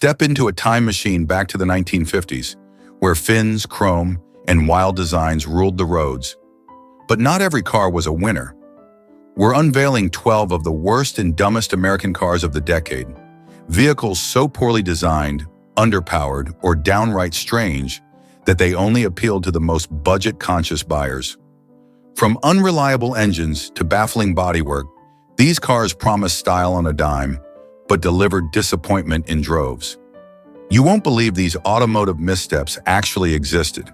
Step into a time machine back to the 1950s, where fins, chrome, and wild designs ruled the roads. But not every car was a winner. We're unveiling 12 of the worst and dumbest American cars of the decade. Vehicles so poorly designed, underpowered, or downright strange that they only appealed to the most budget-conscious buyers. From unreliable engines to baffling bodywork, these cars promised style on a dime, but delivered disappointment in droves. You won't believe these automotive missteps actually existed.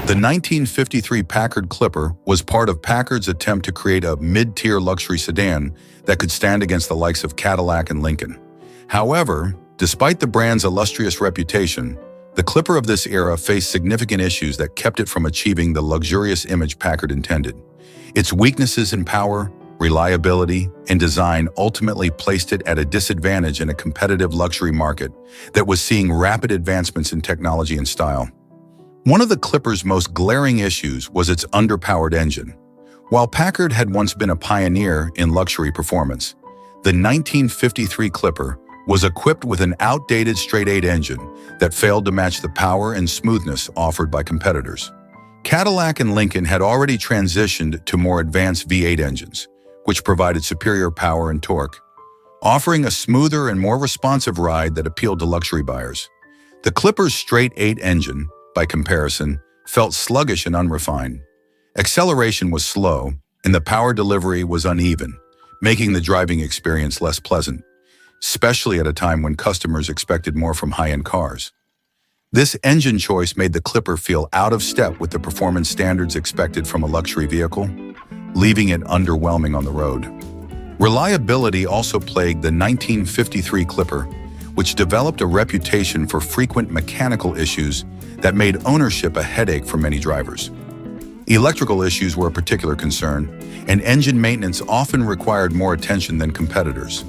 The 1953 Packard Clipper was part of Packard's attempt to create a mid-tier luxury sedan that could stand against the likes of Cadillac and Lincoln. However, despite the brand's illustrious reputation, the Clipper of this era faced significant issues that kept it from achieving the luxurious image Packard intended. Its weaknesses in power, reliability, and design ultimately placed it at a disadvantage in a competitive luxury market that was seeing rapid advancements in technology and style. One of the Clipper's most glaring issues was its underpowered engine. While Packard had once been a pioneer in luxury performance, the 1953 Clipper was equipped with an outdated straight-eight engine that failed to match the power and smoothness offered by competitors. Cadillac and Lincoln had already transitioned to more advanced V8 engines, which provided superior power and torque, offering a smoother and more responsive ride that appealed to luxury buyers. The Clipper's straight-eight engine, by comparison, felt sluggish and unrefined. Acceleration was slow, and the power delivery was uneven, making the driving experience less pleasant, especially at a time when customers expected more from high-end cars. This engine choice made the Clipper feel out of step with the performance standards expected from a luxury vehicle, leaving it underwhelming on the road. Reliability also plagued the 1953 Clipper, which developed a reputation for frequent mechanical issues that made ownership a headache for many drivers. Electrical issues were a particular concern, and engine maintenance often required more attention than competitors.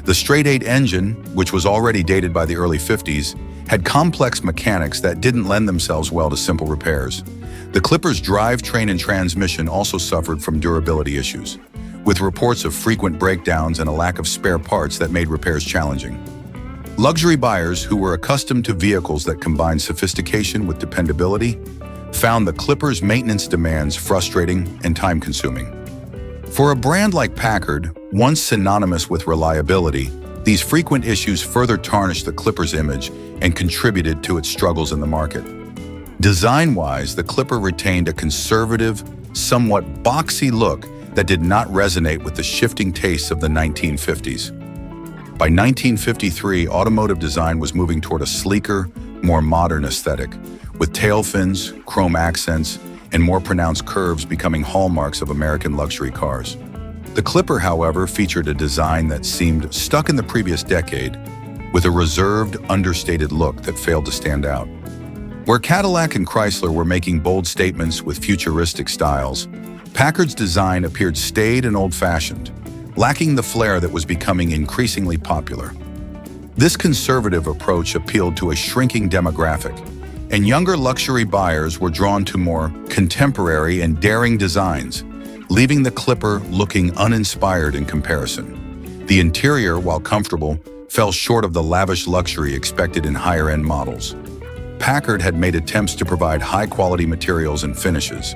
The straight-eight engine, which was already dated by the early 50s, had complex mechanics that didn't lend themselves well to simple repairs. The Clipper's drivetrain and transmission also suffered from durability issues, with reports of frequent breakdowns and a lack of spare parts that made repairs challenging. Luxury buyers who were accustomed to vehicles that combined sophistication with dependability found the Clipper's maintenance demands frustrating and time-consuming. For a brand like Packard, once synonymous with reliability, these frequent issues further tarnished the Clipper's image and contributed to its struggles in the market. Design-wise, the Clipper retained a conservative, somewhat boxy look that did not resonate with the shifting tastes of the 1950s. By 1953, automotive design was moving toward a sleeker, more modern aesthetic, with tail fins, chrome accents, and more pronounced curves becoming hallmarks of American luxury cars. The Clipper, however, featured a design that seemed stuck in the previous decade, with a reserved, understated look that failed to stand out. Where Cadillac and Chrysler were making bold statements with futuristic styles, Packard's design appeared staid and old-fashioned, lacking the flair that was becoming increasingly popular. This conservative approach appealed to a shrinking demographic, and younger luxury buyers were drawn to more contemporary and daring designs, leaving the Clipper looking uninspired in comparison. The interior, while comfortable, fell short of the lavish luxury expected in higher-end models. Packard had made attempts to provide high-quality materials and finishes,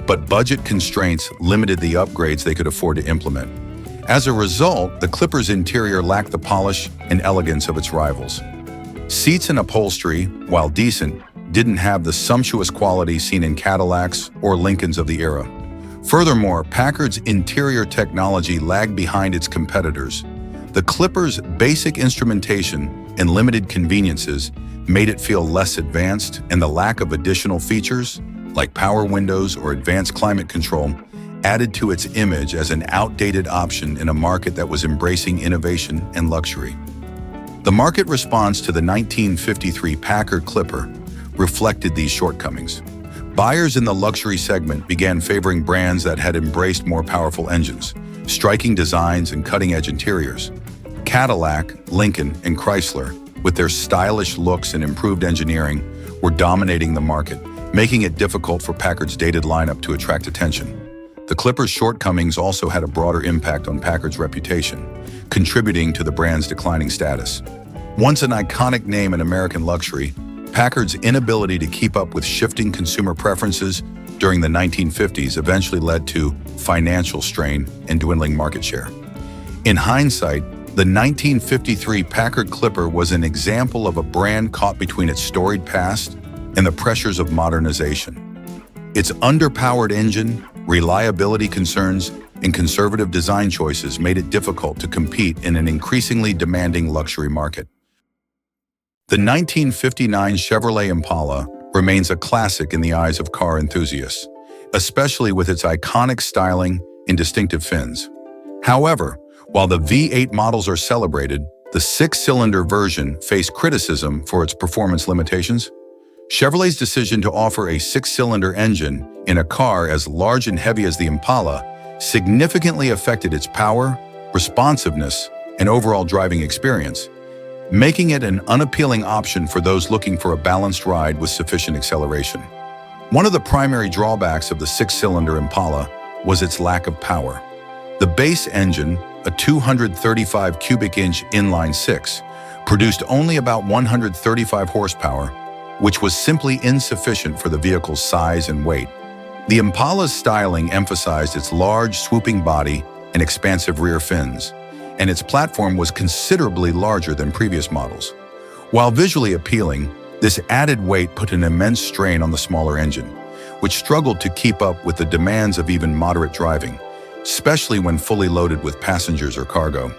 but budget constraints limited the upgrades they could afford to implement. As a result, the Clipper's interior lacked the polish and elegance of its rivals. Seats and upholstery, while decent, didn't have the sumptuous quality seen in Cadillacs or Lincolns of the era. Furthermore, Packard's interior technology lagged behind its competitors. The Clipper's basic instrumentation and limited conveniences made it feel less advanced, and the lack of additional features, like power windows or advanced climate control, added to its image as an outdated option in a market that was embracing innovation and luxury. The market response to the 1953 Packard Clipper reflected these shortcomings. Buyers in the luxury segment began favoring brands that had embraced more powerful engines, striking designs, and cutting-edge interiors. Cadillac, Lincoln, and Chrysler, with their stylish looks and improved engineering, were dominating the market, making it difficult for Packard's dated lineup to attract attention. The Clipper's shortcomings also had a broader impact on Packard's reputation. contributing to the brand's declining status. Once an iconic name in American luxury, Packard's inability to keep up with shifting consumer preferences during the 1950s eventually led to financial strain and dwindling market share. In hindsight, the 1953 Packard Clipper was an example of a brand caught between its storied past and the pressures of modernization. Its underpowered engine, reliability concerns, and conservative design choices made it difficult to compete in an increasingly demanding luxury market. The 1959 Chevrolet Impala remains a classic in the eyes of car enthusiasts, especially with its iconic styling and distinctive fins. However, while the V8 models are celebrated, the six-cylinder version faced criticism for its performance limitations. Chevrolet's decision to offer a six-cylinder engine in a car as large and heavy as the Impala significantly affected its power, responsiveness, and overall driving experience, making it an unappealing option for those looking for a balanced ride with sufficient acceleration. One of the primary drawbacks of the six-cylinder Impala was its lack of power. The base engine, a 235 cubic inch inline-six, produced only about 135 horsepower, which was simply insufficient for the vehicle's size and weight. The Impala's styling emphasized its large, swooping body and expansive rear fins, and its platform was considerably larger than previous models. While visually appealing, this added weight put an immense strain on the smaller engine, which struggled to keep up with the demands of even moderate driving, especially when fully loaded with passengers or cargo.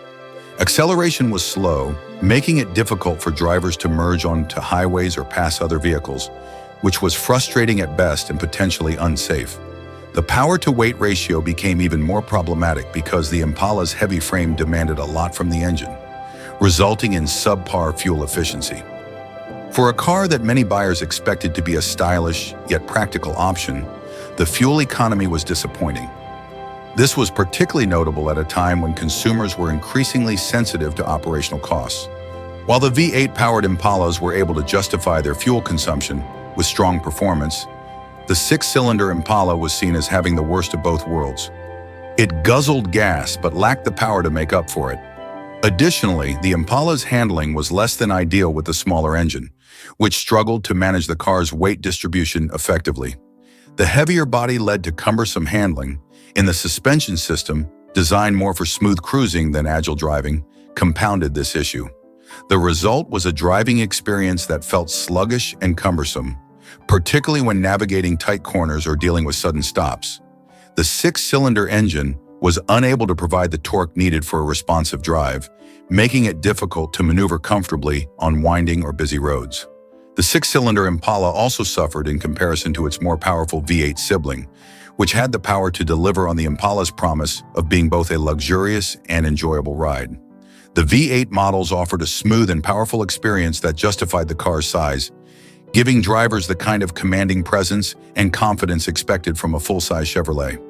Acceleration was slow, making it difficult for drivers to merge onto highways or pass other vehicles, which was frustrating at best and potentially unsafe. The power-to-weight ratio became even more problematic because the Impala's heavy frame demanded a lot from the engine, resulting in subpar fuel efficiency. For a car that many buyers expected to be a stylish yet practical option, the fuel economy was disappointing. This was particularly notable at a time when consumers were increasingly sensitive to operational costs. While the V8-powered Impalas were able to justify their fuel consumption with strong performance, the six-cylinder Impala was seen as having the worst of both worlds. It guzzled gas but lacked the power to make up for it. Additionally, the Impala's handling was less than ideal with the smaller engine, which struggled to manage the car's weight distribution effectively. The heavier body led to cumbersome handling, and the suspension system, designed more for smooth cruising than agile driving, compounded this issue. The result was a driving experience that felt sluggish and cumbersome, particularly when navigating tight corners or dealing with sudden stops. The six-cylinder engine was unable to provide the torque needed for a responsive drive, making it difficult to maneuver comfortably on winding or busy roads. The six-cylinder Impala also suffered in comparison to its more powerful V8 sibling, which had the power to deliver on the Impala's promise of being both a luxurious and enjoyable ride. The V8 models offered a smooth and powerful experience that justified the car's size, giving drivers the kind of commanding presence and confidence expected from a full-size Chevrolet.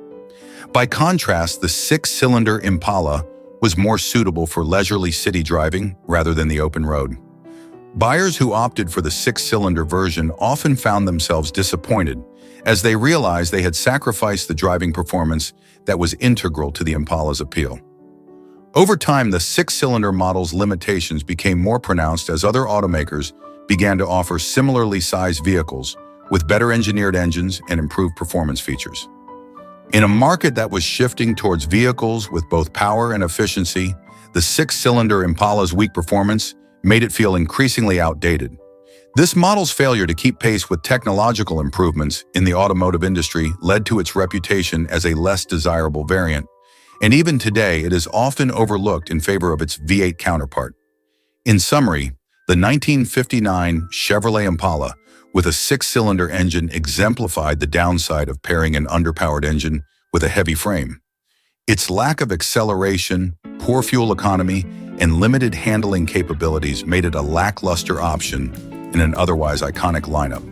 By contrast, the six-cylinder Impala was more suitable for leisurely city driving rather than the open road. Buyers who opted for the six-cylinder version often found themselves disappointed as they realized they had sacrificed the driving performance that was integral to the Impala's appeal. Over time, the six-cylinder model's limitations became more pronounced as other automakers began to offer similarly sized vehicles with better engineered engines and improved performance features. In a market that was shifting towards vehicles with both power and efficiency, the six-cylinder Impala's weak performance made it feel increasingly outdated. This model's failure to keep pace with technological improvements in the automotive industry led to its reputation as a less desirable variant, and even today it is often overlooked in favor of its V8 counterpart. In summary, the 1959 Chevrolet Impala with a six-cylinder engine exemplified the downside of pairing an underpowered engine with a heavy frame. Its lack of acceleration, poor fuel economy, and limited handling capabilities made it a lackluster option in an otherwise iconic lineup.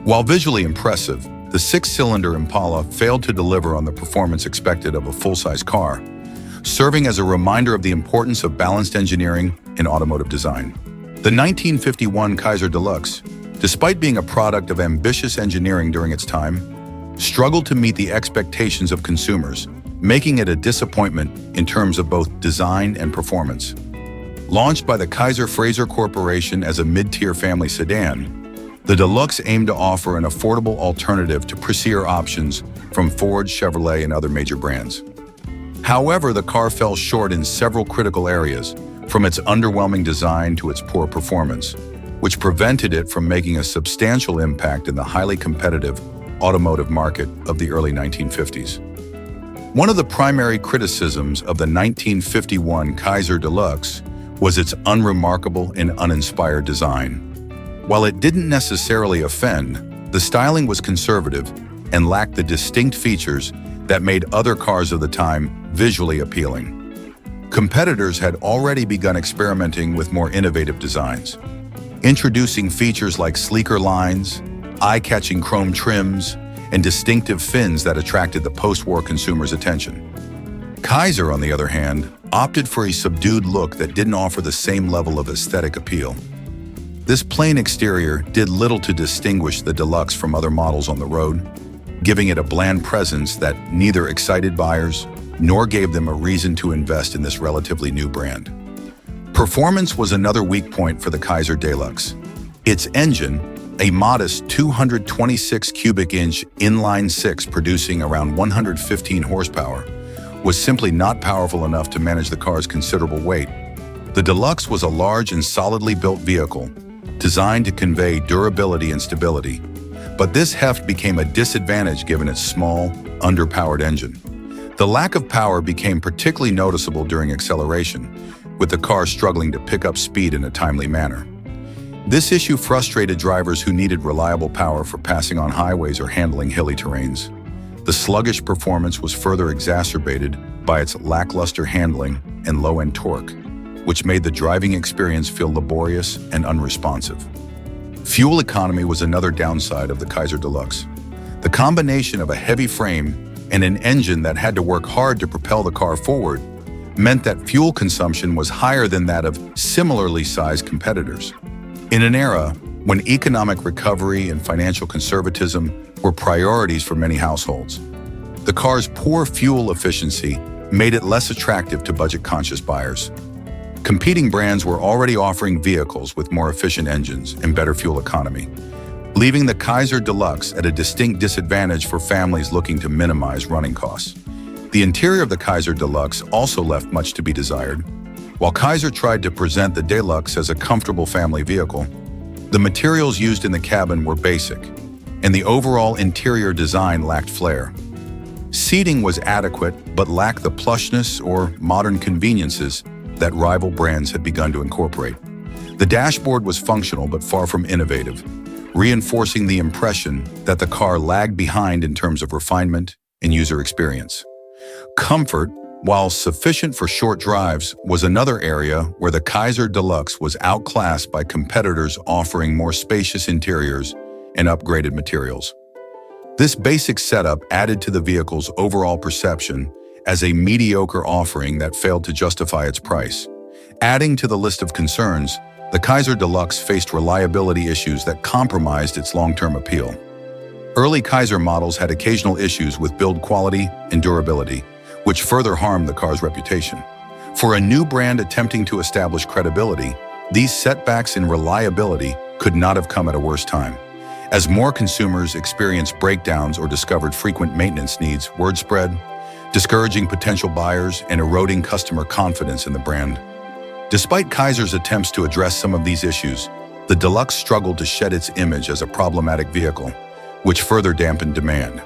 While visually impressive, the six-cylinder Impala failed to deliver on the performance expected of a full-size car, serving as a reminder of the importance of balanced engineering in automotive design. The 1951 Kaiser Deluxe, despite being a product of ambitious engineering during its time, struggled to meet the expectations of consumers, making it a disappointment in terms of both design and performance. Launched by the Kaiser Frazer Corporation as a mid-tier family sedan, the Deluxe aimed to offer an affordable alternative to pricier options from Ford, Chevrolet, and other major brands. However, the car fell short in several critical areas, from its underwhelming design to its poor performance, which prevented it from making a substantial impact in the highly competitive automotive market of the early 1950s. One of the primary criticisms of the 1951 Kaiser Deluxe was its unremarkable and uninspired design. While it didn't necessarily offend, the styling was conservative and lacked the distinct features that made other cars of the time visually appealing. Competitors had already begun experimenting with more innovative designs, introducing features like sleeker lines, eye-catching chrome trims, and distinctive fins that attracted the post-war consumers' attention. Kaiser, on the other hand, opted for a subdued look that didn't offer the same level of aesthetic appeal. This plain exterior did little to distinguish the Deluxe from other models on the road, giving it a bland presence that neither excited buyers nor gave them a reason to invest in this relatively new brand. Performance was another weak point for the Kaiser Deluxe. Its engine, a modest 226 cubic inch inline-six producing around 115 horsepower, was simply not powerful enough to manage the car's considerable weight. The Deluxe was a large and solidly built vehicle, designed to convey durability and stability, but this heft became a disadvantage given its small, underpowered engine. The lack of power became particularly noticeable during acceleration, with the car struggling to pick up speed in a timely manner. This issue frustrated drivers who needed reliable power for passing on highways or handling hilly terrains. The sluggish performance was further exacerbated by its lackluster handling and low-end torque, which made the driving experience feel laborious and unresponsive. Fuel economy was another downside of the Kaiser Deluxe. The combination of a heavy frame and an engine that had to work hard to propel the car forward meant that fuel consumption was higher than that of similarly sized competitors. In an era when economic recovery and financial conservatism were priorities for many households, the car's poor fuel efficiency made it less attractive to budget-conscious buyers. Competing brands were already offering vehicles with more efficient engines and better fuel economy, leaving the Kaiser Deluxe at a distinct disadvantage for families looking to minimize running costs. The interior of the Kaiser Deluxe also left much to be desired. While Kaiser tried to present the Deluxe as a comfortable family vehicle, the materials used in the cabin were basic, and the overall interior design lacked flair. Seating was adequate but lacked the plushness or modern conveniences that rival brands had begun to incorporate. The dashboard was functional but far from innovative, reinforcing the impression that the car lagged behind in terms of refinement and user experience. Comfort, while sufficient for short drives, was another area where the Kaiser Deluxe was outclassed by competitors offering more spacious interiors and upgraded materials. This basic setup added to the vehicle's overall perception as a mediocre offering that failed to justify its price. Adding to the list of concerns, the Kaiser Deluxe faced reliability issues that compromised its long-term appeal. Early Kaiser models had occasional issues with build quality and durability, which further harmed the car's reputation. For a new brand attempting to establish credibility, these setbacks in reliability could not have come at a worse time. As more consumers experienced breakdowns or discovered frequent maintenance needs, word spread, discouraging potential buyers and eroding customer confidence in the brand. Despite Kaiser's attempts to address some of these issues, the Deluxe struggled to shed its image as a problematic vehicle, which further dampened demand.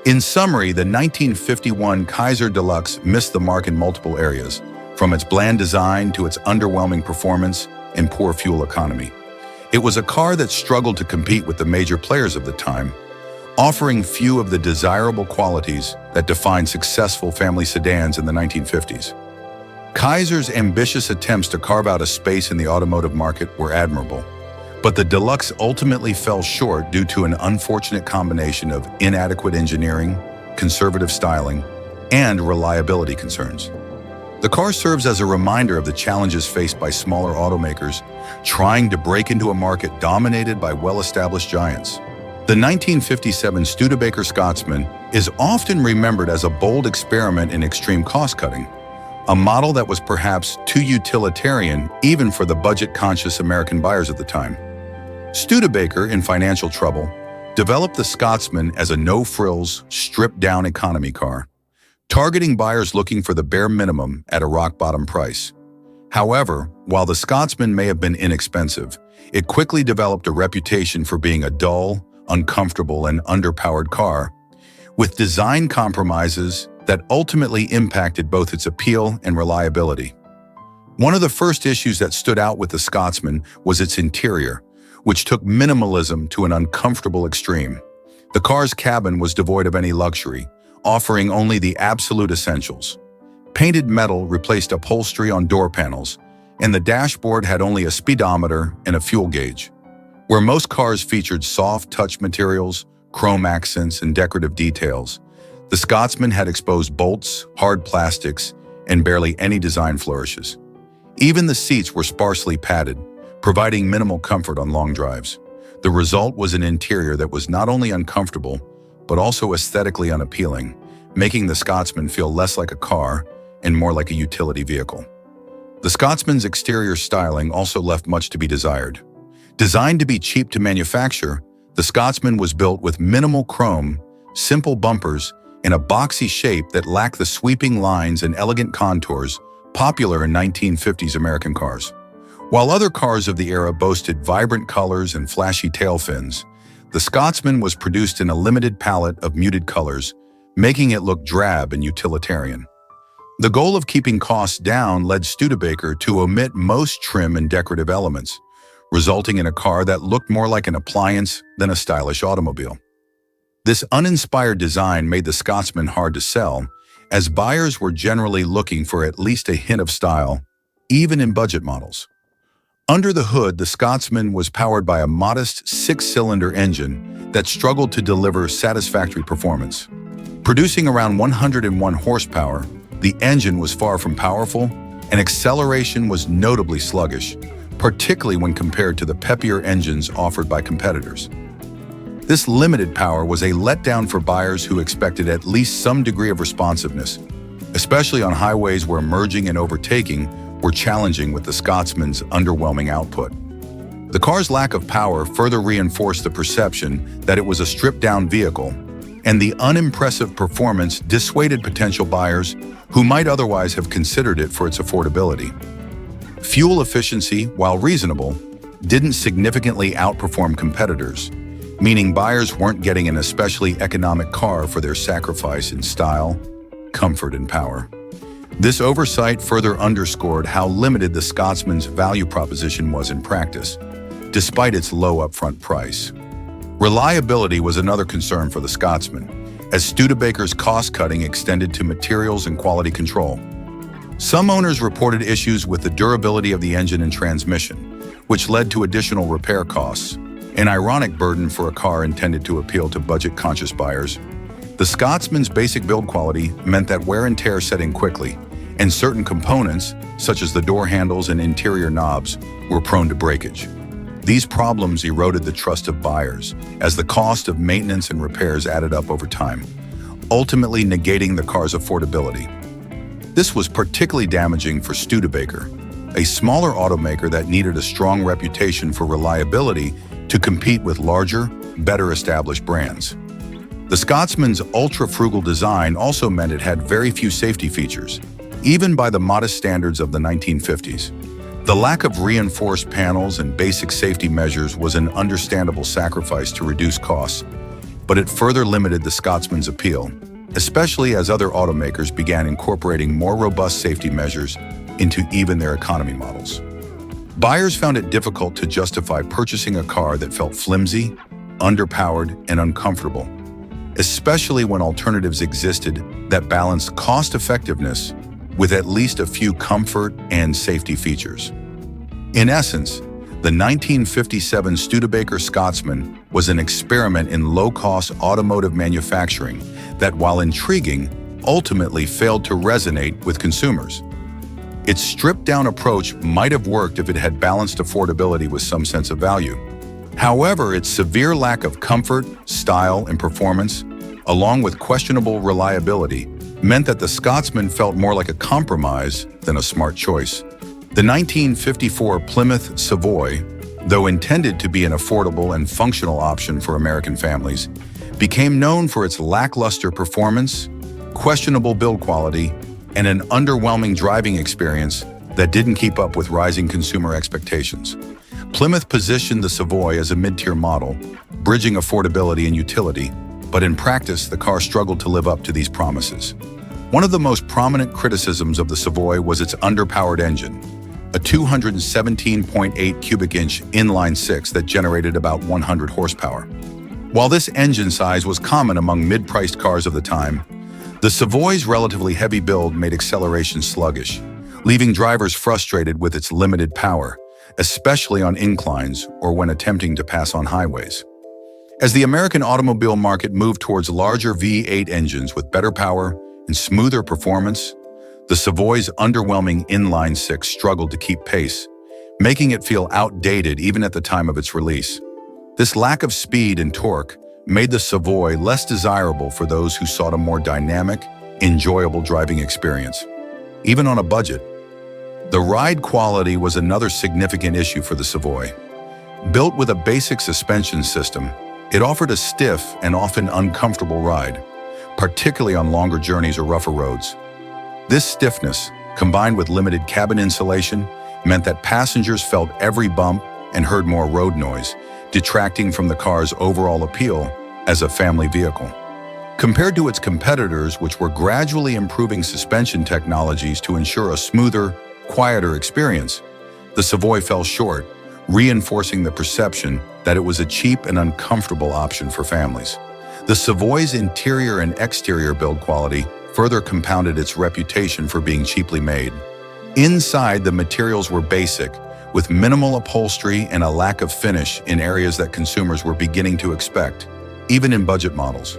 In summary, the 1951 Kaiser Deluxe missed the mark in multiple areas, from its bland design to its underwhelming performance and poor fuel economy. It was a car that struggled to compete with the major players of the time, offering few of the desirable qualities that defined successful family sedans in the 1950s. Kaiser's ambitious attempts to carve out a space in the automotive market were admirable, but the Deluxe ultimately fell short due to an unfortunate combination of inadequate engineering, conservative styling, and reliability concerns. The car serves as a reminder of the challenges faced by smaller automakers trying to break into a market dominated by well-established giants. The 1957 Studebaker Scotsman is often remembered as a bold experiment in extreme cost-cutting, a model that was perhaps too utilitarian even for the budget-conscious American buyers at the time. Studebaker, in financial trouble, developed the Scotsman as a no-frills, stripped-down economy car, targeting buyers looking for the bare minimum at a rock-bottom price. However, while the Scotsman may have been inexpensive, it quickly developed a reputation for being a dull, uncomfortable, and underpowered car, with design compromises that ultimately impacted both its appeal and reliability. One of the first issues that stood out with the Scotsman was its interior, which took minimalism to an uncomfortable extreme. The car's cabin was devoid of any luxury, offering only the absolute essentials. Painted metal replaced upholstery on door panels, and the dashboard had only a speedometer and a fuel gauge. Where most cars featured soft touch materials, chrome accents, and decorative details, the Scotsman had exposed bolts, hard plastics, and barely any design flourishes. Even the seats were sparsely padded, providing minimal comfort on long drives. The result was an interior that was not only uncomfortable, but also aesthetically unappealing, making the Scotsman feel less like a car and more like a utility vehicle. The Scotsman's exterior styling also left much to be desired. Designed to be cheap to manufacture, the Scotsman was built with minimal chrome, simple bumpers, and a boxy shape that lacked the sweeping lines and elegant contours popular in 1950s American cars. While other cars of the era boasted vibrant colors and flashy tail fins, the Scotsman was produced in a limited palette of muted colors, making it look drab and utilitarian. The goal of keeping costs down led Studebaker to omit most trim and decorative elements, resulting in a car that looked more like an appliance than a stylish automobile. This uninspired design made the Scotsman hard to sell, as buyers were generally looking for at least a hint of style, even in budget models. Under the hood, the Scotsman was powered by a modest six-cylinder engine that struggled to deliver satisfactory performance. Producing around 101 horsepower, the engine was far from powerful, and acceleration was notably sluggish, particularly when compared to the peppier engines offered by competitors. This limited power was a letdown for buyers who expected at least some degree of responsiveness, especially on highways where merging and overtaking were challenging with the Scotsman's underwhelming output. The car's lack of power further reinforced the perception that it was a stripped-down vehicle, and the unimpressive performance dissuaded potential buyers who might otherwise have considered it for its affordability. Fuel efficiency, while reasonable, didn't significantly outperform competitors, meaning buyers weren't getting an especially economic car for their sacrifice in style, comfort, and power. This oversight further underscored how limited the Scotsman's value proposition was in practice, despite its low upfront price. Reliability was another concern for the Scotsman, as Studebaker's cost-cutting extended to materials and quality control. Some owners reported issues with the durability of the engine and transmission, which led to additional repair costs, an ironic burden for a car intended to appeal to budget-conscious buyers. The Scotsman's basic build quality meant that wear and tear set in quickly, and certain components, such as the door handles and interior knobs, were prone to breakage. These problems eroded the trust of buyers, as the cost of maintenance and repairs added up over time, ultimately negating the car's affordability. This was particularly damaging for Studebaker, a smaller automaker that needed a strong reputation for reliability to compete with larger, better-established brands. The Scotsman's ultra-frugal design also meant it had very few safety features, even by the modest standards of the 1950s. The lack of reinforced panels and basic safety measures was an understandable sacrifice to reduce costs, but it further limited the Scotsman's appeal, especially as other automakers began incorporating more robust safety measures into even their economy models. Buyers found it difficult to justify purchasing a car that felt flimsy, underpowered, and uncomfortable, especially when alternatives existed that balanced cost-effectiveness with at least a few comfort and safety features. In essence, the 1957 Studebaker Scotsman was an experiment in low-cost automotive manufacturing that, while intriguing, ultimately failed to resonate with consumers. Its stripped-down approach might have worked if it had balanced affordability with some sense of value. However, its severe lack of comfort, style, and performance, along with questionable reliability, meant that the Scotsman felt more like a compromise than a smart choice. The 1954 Plymouth Savoy, though intended to be an affordable and functional option for American families, became known for its lackluster performance, questionable build quality, and an underwhelming driving experience that didn't keep up with rising consumer expectations. Plymouth positioned the Savoy as a mid-tier model, bridging affordability and utility, but in practice, the car struggled to live up to these promises. One of the most prominent criticisms of the Savoy was its underpowered engine, a 217.8 cubic inch inline-six that generated about 100 horsepower. While this engine size was common among mid-priced cars of the time, the Savoy's relatively heavy build made acceleration sluggish, leaving drivers frustrated with its limited power, especially on inclines or when attempting to pass on highways. As the American automobile market moved towards larger V8 engines with better power and smoother performance, the Savoy's underwhelming inline-six struggled to keep pace, making it feel outdated even at the time of its release. This lack of speed and torque made the Savoy less desirable for those who sought a more dynamic, enjoyable driving experience. Even on a budget, the ride quality was another significant issue for the Savoy. Built with a basic suspension system, it offered a stiff and often uncomfortable ride, particularly on longer journeys or rougher roads. This stiffness, combined with limited cabin insulation, meant that passengers felt every bump and heard more road noise, detracting from the car's overall appeal as a family vehicle. Compared to its competitors, which were gradually improving suspension technologies to ensure a smoother, quieter experience, the Savoy fell short, reinforcing the perception that it was a cheap and uncomfortable option for families. The Savoy's interior and exterior build quality further compounded its reputation for being cheaply made. Inside, the materials were basic, with minimal upholstery and a lack of finish in areas that consumers were beginning to expect, even in budget models.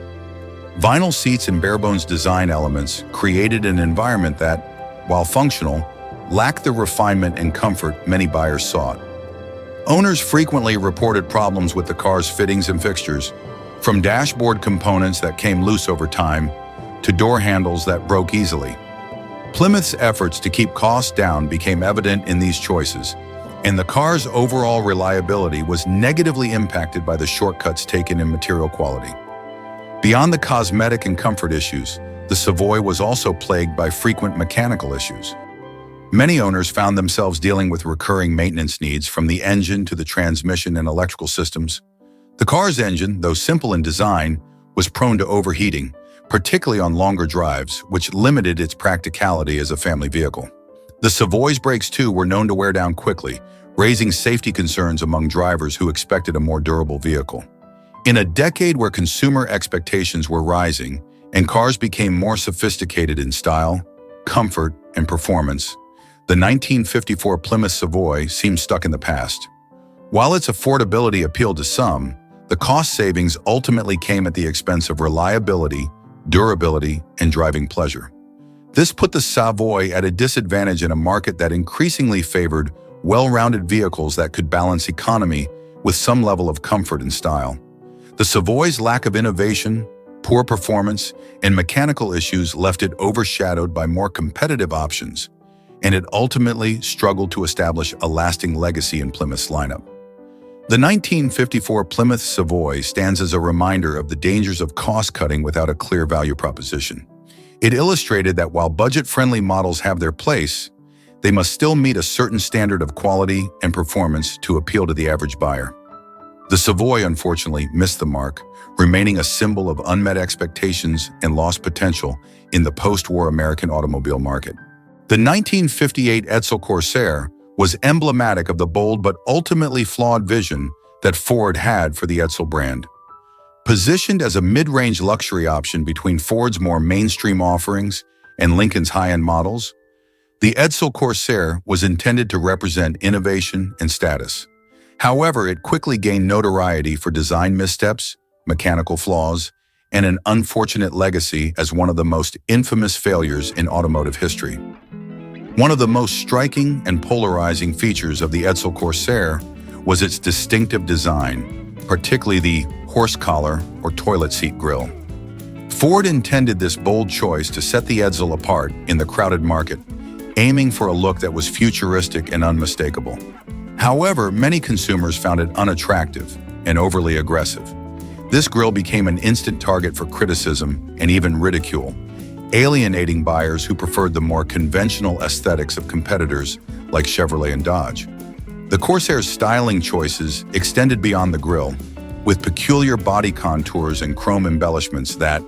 Vinyl seats and bare-bones design elements created an environment that, while functional, lacked the refinement and comfort many buyers sought. Owners frequently reported problems with the car's fittings and fixtures, from dashboard components that came loose over time to door handles that broke easily. Plymouth's efforts to keep costs down became evident in these choices, and the car's overall reliability was negatively impacted by the shortcuts taken in material quality. Beyond the cosmetic and comfort issues, the Savoy was also plagued by frequent mechanical issues. Many owners found themselves dealing with recurring maintenance needs from the engine to the transmission and electrical systems. The car's engine, though simple in design, was prone to overheating, particularly on longer drives, which limited its practicality as a family vehicle. The Savoy's brakes, too, were known to wear down quickly, raising safety concerns among drivers who expected a more durable vehicle. In a decade where consumer expectations were rising and cars became more sophisticated in style, comfort, and performance, the 1954 Plymouth Savoy seemed stuck in the past. While its affordability appealed to some, the cost savings ultimately came at the expense of reliability, durability, and driving pleasure. This put the Savoy at a disadvantage in a market that increasingly favored well-rounded vehicles that could balance economy with some level of comfort and style. The Savoy's lack of innovation, poor performance, and mechanical issues left it overshadowed by more competitive options, and it ultimately struggled to establish a lasting legacy in Plymouth's lineup. The 1954 Plymouth Savoy stands as a reminder of the dangers of cost-cutting without a clear value proposition. It illustrated that while budget-friendly models have their place, they must still meet a certain standard of quality and performance to appeal to the average buyer. The Savoy, unfortunately, missed the mark, remaining a symbol of unmet expectations and lost potential in the post-war American automobile market. The 1958 Edsel Corsair was emblematic of the bold but ultimately flawed vision that Ford had for the Edsel brand. Positioned as a mid-range luxury option between Ford's more mainstream offerings and Lincoln's high-end models, the Edsel Corsair was intended to represent innovation and status. However, it quickly gained notoriety for design missteps, mechanical flaws, and an unfortunate legacy as one of the most infamous failures in automotive history. One of the most striking and polarizing features of the Edsel Corsair was its distinctive design, particularly the horse collar or toilet seat grille. Ford intended this bold choice to set the Edsel apart in the crowded market, aiming for a look that was futuristic and unmistakable. However, many consumers found it unattractive and overly aggressive. This grille became an instant target for criticism and even ridicule, alienating buyers who preferred the more conventional aesthetics of competitors like Chevrolet and Dodge. The Corsair's styling choices extended beyond the grille, with peculiar body contours and chrome embellishments that,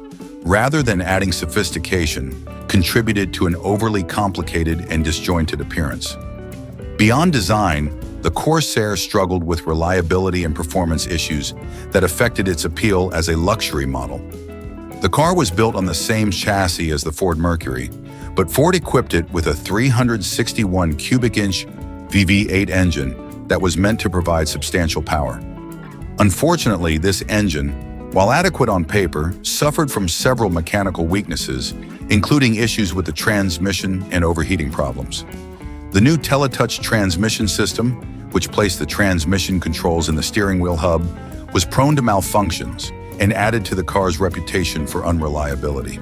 rather than adding sophistication, contributed to an overly complicated and disjointed appearance. Beyond design, the Corsair struggled with reliability and performance issues that affected its appeal as a luxury model. The car was built on the same chassis as the Ford Mercury, but Ford equipped it with a 361 cubic inch VV8 engine that was meant to provide substantial power. Unfortunately, this engine, while adequate on paper, suffered from several mechanical weaknesses, including issues with the transmission and overheating problems. The new Teletouch transmission system, which placed the transmission controls in the steering wheel hub, was prone to malfunctions and added to the car's reputation for unreliability.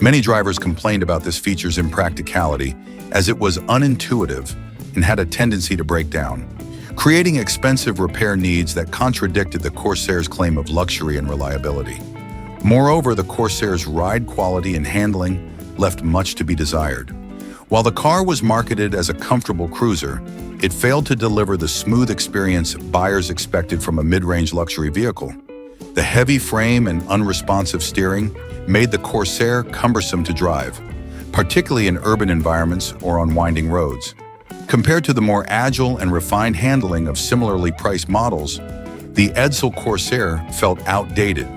Many drivers complained about this feature's impracticality, as it was unintuitive and had a tendency to break down, creating expensive repair needs that contradicted the Corsair's claim of luxury and reliability. Moreover, the Corsair's ride quality and handling left much to be desired. While the car was marketed as a comfortable cruiser, it failed to deliver the smooth experience buyers expected from a mid-range luxury vehicle. The heavy frame and unresponsive steering made the Corsair cumbersome to drive, particularly in urban environments or on winding roads. Compared to the more agile and refined handling of similarly priced models, the Edsel Corsair felt outdated,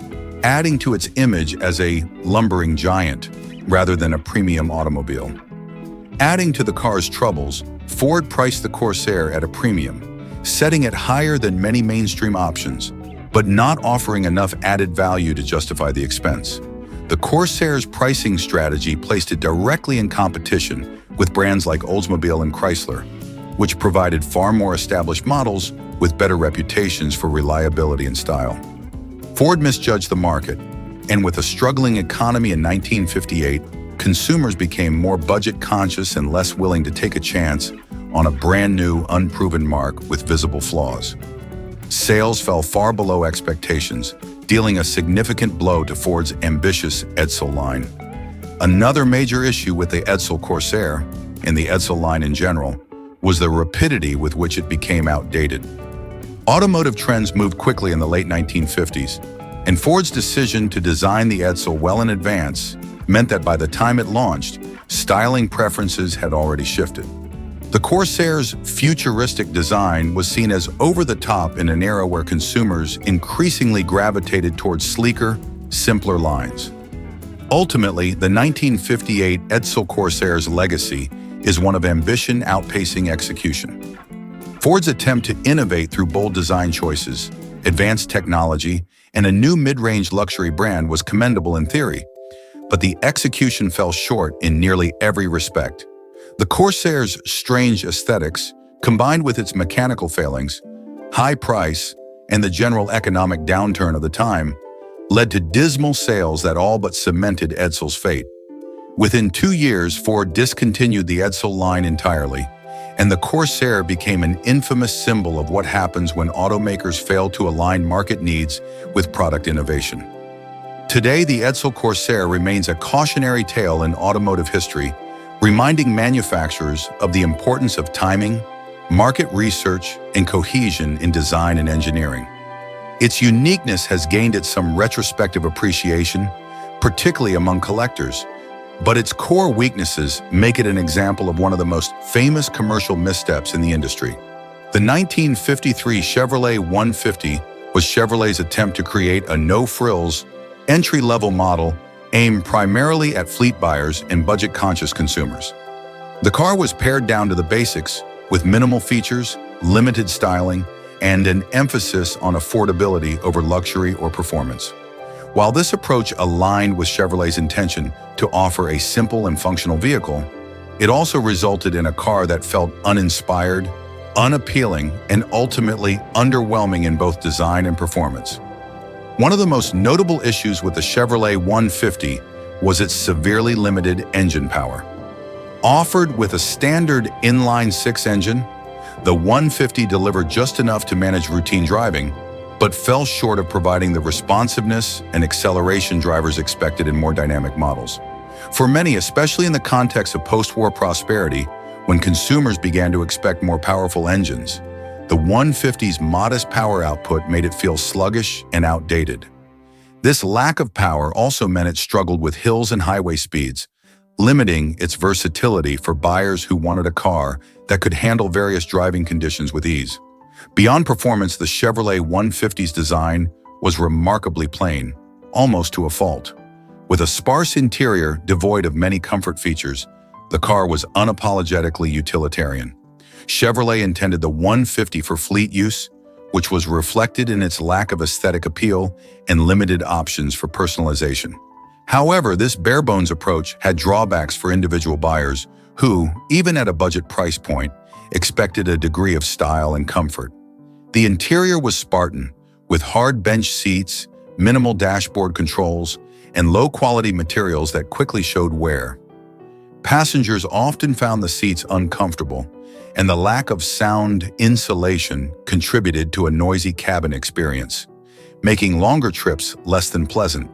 adding to its image as a lumbering giant rather than a premium automobile. Adding to the car's troubles, Ford priced the Corsair at a premium, setting it higher than many mainstream options, but not offering enough added value to justify the expense. The Corsair's pricing strategy placed it directly in competition with brands like Oldsmobile and Chrysler, which provided far more established models with better reputations for reliability and style. Ford misjudged the market, and with a struggling economy in 1958, consumers became more budget-conscious and less willing to take a chance on a brand-new, unproven marque with visible flaws. Sales fell far below expectations, dealing a significant blow to Ford's ambitious Edsel line. Another major issue with the Edsel Corsair, and the Edsel line in general, was the rapidity with which it became outdated. Automotive trends moved quickly in the late 1950s, and Ford's decision to design the Edsel well in advance meant that by the time it launched, styling preferences had already shifted. The Corsair's futuristic design was seen as over-the-top in an era where consumers increasingly gravitated towards sleeker, simpler lines. Ultimately, the 1958 Edsel Corsair's legacy is one of ambition outpacing execution. Ford's attempt to innovate through bold design choices, advanced technology, and a new mid-range luxury brand was commendable in theory, but the execution fell short in nearly every respect. The Corsair's strange aesthetics, combined with its mechanical failings, high price, and the general economic downturn of the time, led to dismal sales that all but cemented Edsel's fate. Within 2 years, Ford discontinued the Edsel line entirely, and the Corsair became an infamous symbol of what happens when automakers fail to align market needs with product innovation. Today, the Edsel Corsair remains a cautionary tale in automotive history, reminding manufacturers of the importance of timing, market research, and cohesion in design and engineering. Its uniqueness has gained it some retrospective appreciation, particularly among collectors, but its core weaknesses make it an example of one of the most famous commercial missteps in the industry. The 1953 Chevrolet 150 was Chevrolet's attempt to create a no-frills, entry-level model aimed primarily at fleet buyers and budget-conscious consumers. The car was pared down to the basics with minimal features, limited styling, and an emphasis on affordability over luxury or performance. While this approach aligned with Chevrolet's intention to offer a simple and functional vehicle, it also resulted in a car that felt uninspired, unappealing, and ultimately underwhelming in both design and performance. One of the most notable issues with the Chevrolet 150 was its severely limited engine power. Offered with a standard inline-six engine, the 150 delivered just enough to manage routine driving, but fell short of providing the responsiveness and acceleration drivers expected in more dynamic models. For many, especially in the context of post-war prosperity, when consumers began to expect more powerful engines, the 150's modest power output made it feel sluggish and outdated. This lack of power also meant it struggled with hills and highway speeds, limiting its versatility for buyers who wanted a car that could handle various driving conditions with ease. Beyond performance, the Chevrolet 150's design was remarkably plain, almost to a fault. With a sparse interior devoid of many comfort features, the car was unapologetically utilitarian. Chevrolet intended the 150 for fleet use, which was reflected in its lack of aesthetic appeal and limited options for personalization. However, this bare-bones approach had drawbacks for individual buyers who, even at a budget price point, expected a degree of style and comfort. The interior was Spartan, with hard bench seats, minimal dashboard controls, and low-quality materials that quickly showed wear. Passengers often found the seats uncomfortable, and the lack of sound insulation contributed to a noisy cabin experience, making longer trips less than pleasant.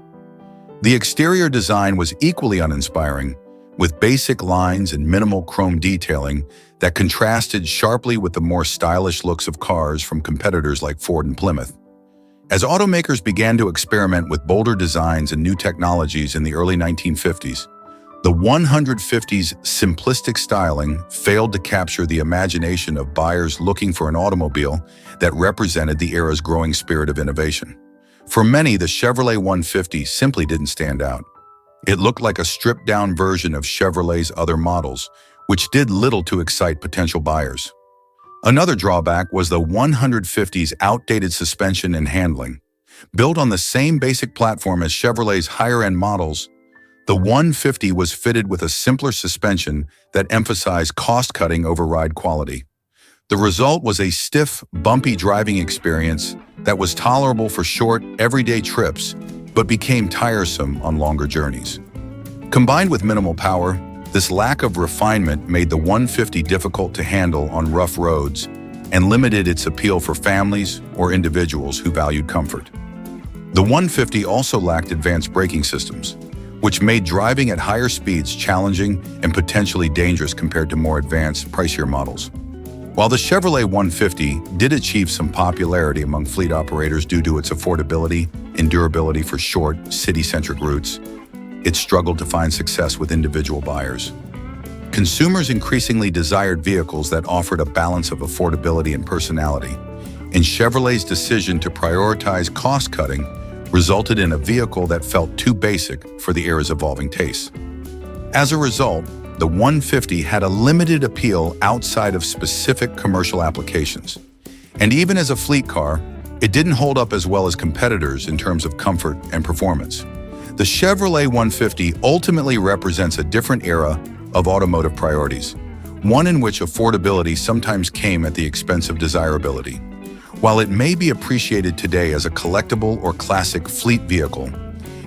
The exterior design was equally uninspiring, with basic lines and minimal chrome detailing that contrasted sharply with the more stylish looks of cars from competitors like Ford and Plymouth. As automakers began to experiment with bolder designs and new technologies in the early 1950s, the 150's simplistic styling failed to capture the imagination of buyers looking for an automobile that represented the era's growing spirit of innovation. For many, the Chevrolet 150 simply didn't stand out. It looked like a stripped-down version of Chevrolet's other models, which did little to excite potential buyers. Another drawback was the 150's outdated suspension and handling. Built on the same basic platform as Chevrolet's higher-end models, the 150 was fitted with a simpler suspension that emphasized cost-cutting over ride quality. The result was a stiff, bumpy driving experience that was tolerable for short, everyday trips, but became tiresome on longer journeys. Combined with minimal power, this lack of refinement made the 150 difficult to handle on rough roads and limited its appeal for families or individuals who valued comfort. The 150 also lacked advanced braking systems, which made driving at higher speeds challenging and potentially dangerous compared to more advanced, pricier models. While the Chevrolet 150 did achieve some popularity among fleet operators due to its affordability and durability for short, city-centric routes, it struggled to find success with individual buyers. Consumers increasingly desired vehicles that offered a balance of affordability and personality, and Chevrolet's decision to prioritize cost-cutting resulted in a vehicle that felt too basic for the era's evolving tastes. As a result, the 150 had a limited appeal outside of specific commercial applications. And even as a fleet car, it didn't hold up as well as competitors in terms of comfort and performance. The Chevrolet 150 ultimately represents a different era of automotive priorities, one in which affordability sometimes came at the expense of desirability. While it may be appreciated today as a collectible or classic fleet vehicle,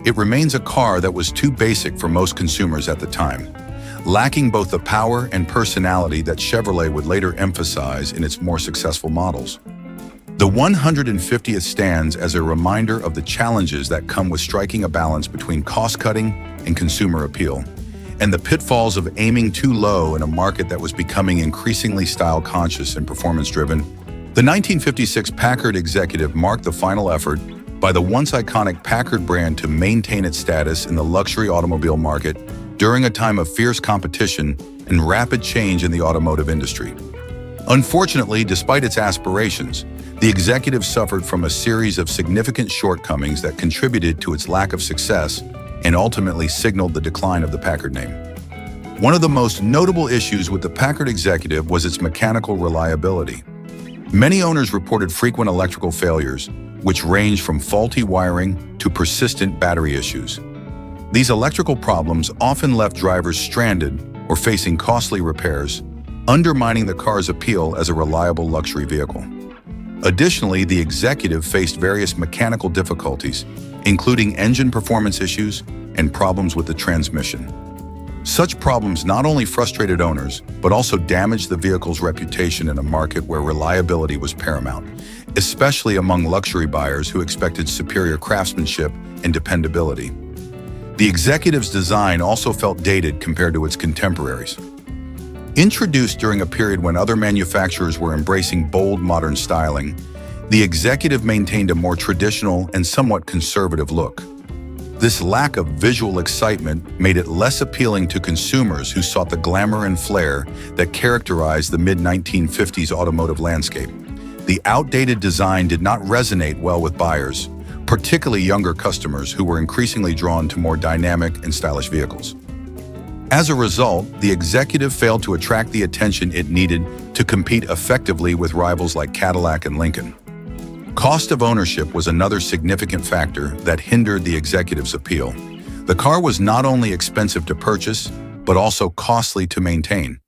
it remains a car that was too basic for most consumers at the time, lacking both the power and personality that Chevrolet would later emphasize in its more successful models. The 150th stands as a reminder of the challenges that come with striking a balance between cost-cutting and consumer appeal, and the pitfalls of aiming too low in a market that was becoming increasingly style-conscious and performance-driven. The 1956 Packard executive marked the final effort by the once iconic Packard brand to maintain its status in the luxury automobile market during a time of fierce competition and rapid change in the automotive industry. Unfortunately, despite its aspirations, the executive suffered from a series of significant shortcomings that contributed to its lack of success and ultimately signaled the decline of the Packard name. One of the most notable issues with the Packard executive was its mechanical reliability. Many owners reported frequent electrical failures, which ranged from faulty wiring to persistent battery issues. These electrical problems often left drivers stranded or facing costly repairs, undermining the car's appeal as a reliable luxury vehicle. Additionally, the executive faced various mechanical difficulties, including engine performance issues and problems with the transmission. Such problems not only frustrated owners, but also damaged the vehicle's reputation in a market where reliability was paramount, especially among luxury buyers who expected superior craftsmanship and dependability. The executive's design also felt dated compared to its contemporaries. Introduced during a period when other manufacturers were embracing bold modern styling, the executive maintained a more traditional and somewhat conservative look. This lack of visual excitement made it less appealing to consumers who sought the glamour and flair that characterized the mid-1950s automotive landscape. The outdated design did not resonate well with buyers, particularly younger customers who were increasingly drawn to more dynamic and stylish vehicles. As a result, the executive failed to attract the attention it needed to compete effectively with rivals like Cadillac and Lincoln. Cost of ownership was another significant factor that hindered the executive's appeal. The car was not only expensive to purchase, but also costly to maintain.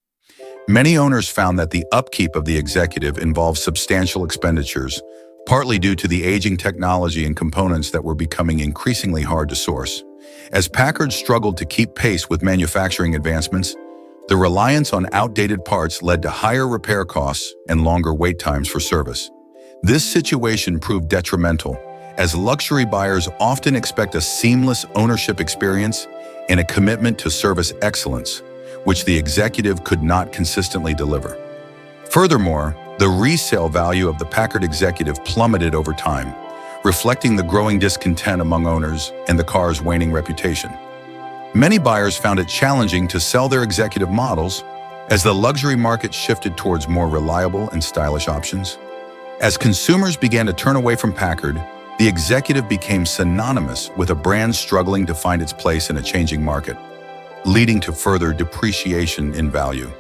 Many owners found that the upkeep of the executive involved substantial expenditures, partly due to the aging technology and components that were becoming increasingly hard to source. As Packard struggled to keep pace with manufacturing advancements, the reliance on outdated parts led to higher repair costs and longer wait times for service. This situation proved detrimental, as luxury buyers often expect a seamless ownership experience and a commitment to service excellence, which the executive could not consistently deliver. Furthermore, the resale value of the Packard executive plummeted over time, reflecting the growing discontent among owners and the car's waning reputation. Many buyers found it challenging to sell their executive models as the luxury market shifted towards more reliable and stylish options. As consumers began to turn away from Packard, the executive became synonymous with a brand struggling to find its place in a changing market, leading to further depreciation in value.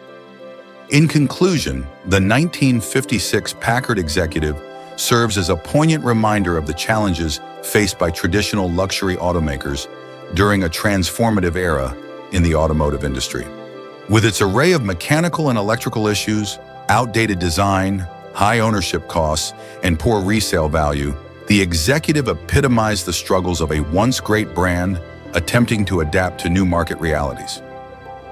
In conclusion, the 1956 Packard executive serves as a poignant reminder of the challenges faced by traditional luxury automakers during a transformative era in the automotive industry. With its array of mechanical and electrical issues, outdated design, high ownership costs, and poor resale value, the executive epitomized the struggles of a once great brand attempting to adapt to new market realities.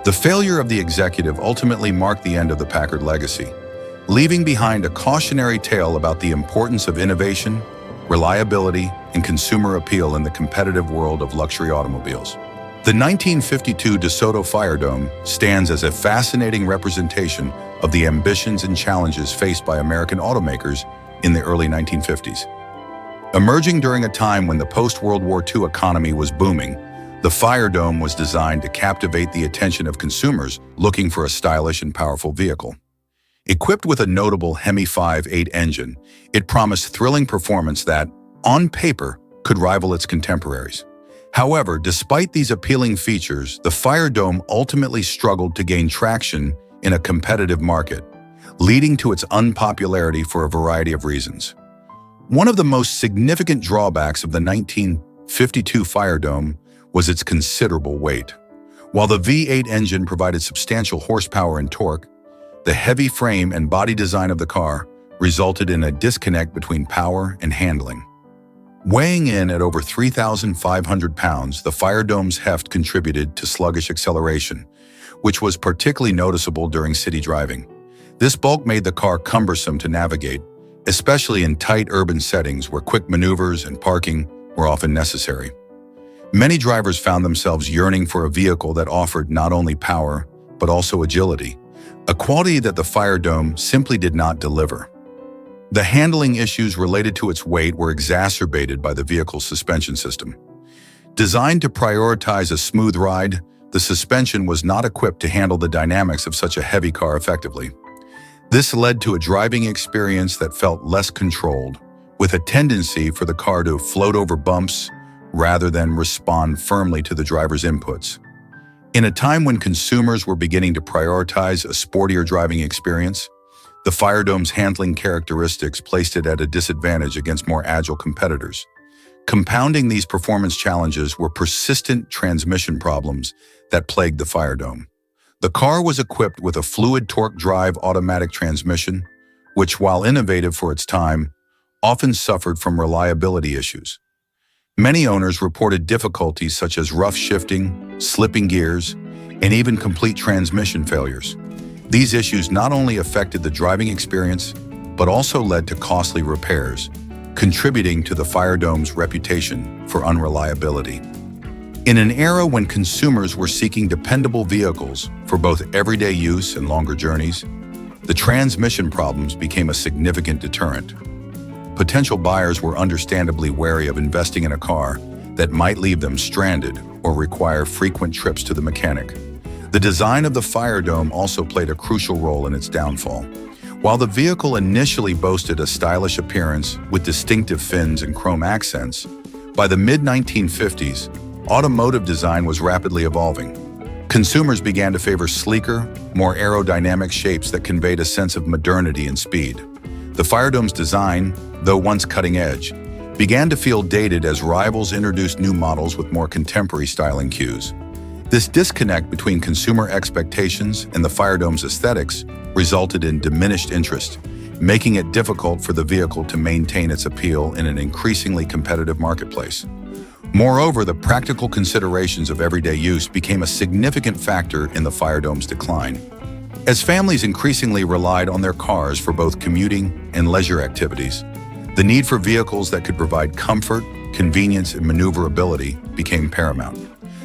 The failure of the executive ultimately marked the end of the Packard legacy, leaving behind a cautionary tale about the importance of innovation, reliability, and consumer appeal in the competitive world of luxury automobiles. The 1952 DeSoto Firedome stands as a fascinating representation of the ambitions and challenges faced by American automakers in the early 1950s. Emerging during a time when the post-World War II economy was booming, the Firedome was designed to captivate the attention of consumers looking for a stylish and powerful vehicle. Equipped with a notable Hemi 5.8 engine, it promised thrilling performance that, on paper, could rival its contemporaries. However, despite these appealing features, the Firedome ultimately struggled to gain traction in a competitive market, leading to its unpopularity for a variety of reasons. One of the most significant drawbacks of the 1952 Firedome was its considerable weight. While the V8 engine provided substantial horsepower and torque, the heavy frame and body design of the car resulted in a disconnect between power and handling. Weighing in at over 3,500 pounds, the Firedome's heft contributed to sluggish acceleration, which was particularly noticeable during city driving. This bulk made the car cumbersome to navigate, especially in tight urban settings where quick maneuvers and parking were often necessary. Many drivers found themselves yearning for a vehicle that offered not only power, but also agility, a quality that the Firedome simply did not deliver. The handling issues related to its weight were exacerbated by the vehicle's suspension system. Designed to prioritize a smooth ride, the suspension was not equipped to handle the dynamics of such a heavy car effectively. This led to a driving experience that felt less controlled, with a tendency for the car to float over bumps rather than respond firmly to the driver's inputs. In a time when consumers were beginning to prioritize a sportier driving experience, the Firedome's handling characteristics placed it at a disadvantage against more agile competitors. Compounding these performance challenges were persistent transmission problems that plagued the Firedome. The car was equipped with a fluid torque drive automatic transmission, which, while innovative for its time, often suffered from reliability issues. Many owners reported difficulties such as rough shifting, slipping gears, and even complete transmission failures. These issues not only affected the driving experience, but also led to costly repairs, contributing to the Firedome's reputation for unreliability. In an era when consumers were seeking dependable vehicles for both everyday use and longer journeys, the transmission problems became a significant deterrent. Potential buyers were understandably wary of investing in a car that might leave them stranded or require frequent trips to the mechanic. The design of the Firedome also played a crucial role in its downfall. While the vehicle initially boasted a stylish appearance with distinctive fins and chrome accents, by the mid-1950s, automotive design was rapidly evolving. Consumers began to favor sleeker, more aerodynamic shapes that conveyed a sense of modernity and speed. The Firedome's design, though once cutting-edge, began to feel dated as rivals introduced new models with more contemporary styling cues. This disconnect between consumer expectations and the Firedome's aesthetics resulted in diminished interest, making it difficult for the vehicle to maintain its appeal in an increasingly competitive marketplace. Moreover, the practical considerations of everyday use became a significant factor in the Firedome's decline. As families increasingly relied on their cars for both commuting and leisure activities, the need for vehicles that could provide comfort, convenience, and maneuverability became paramount.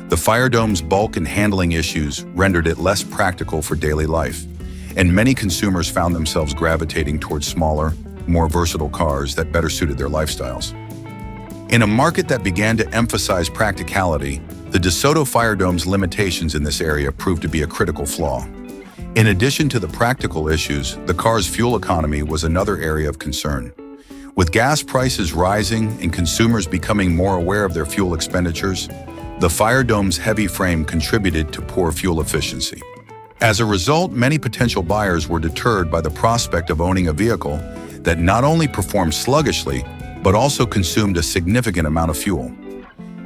The Firedome's bulk and handling issues rendered it less practical for daily life, and many consumers found themselves gravitating towards smaller, more versatile cars that better suited their lifestyles. In a market that began to emphasize practicality, the DeSoto Firedome's limitations in this area proved to be a critical flaw. In addition to the practical issues, the car's fuel economy was another area of concern. With gas prices rising and consumers becoming more aware of their fuel expenditures, the Firedome's heavy frame contributed to poor fuel efficiency. As a result, many potential buyers were deterred by the prospect of owning a vehicle that not only performed sluggishly, but also consumed a significant amount of fuel.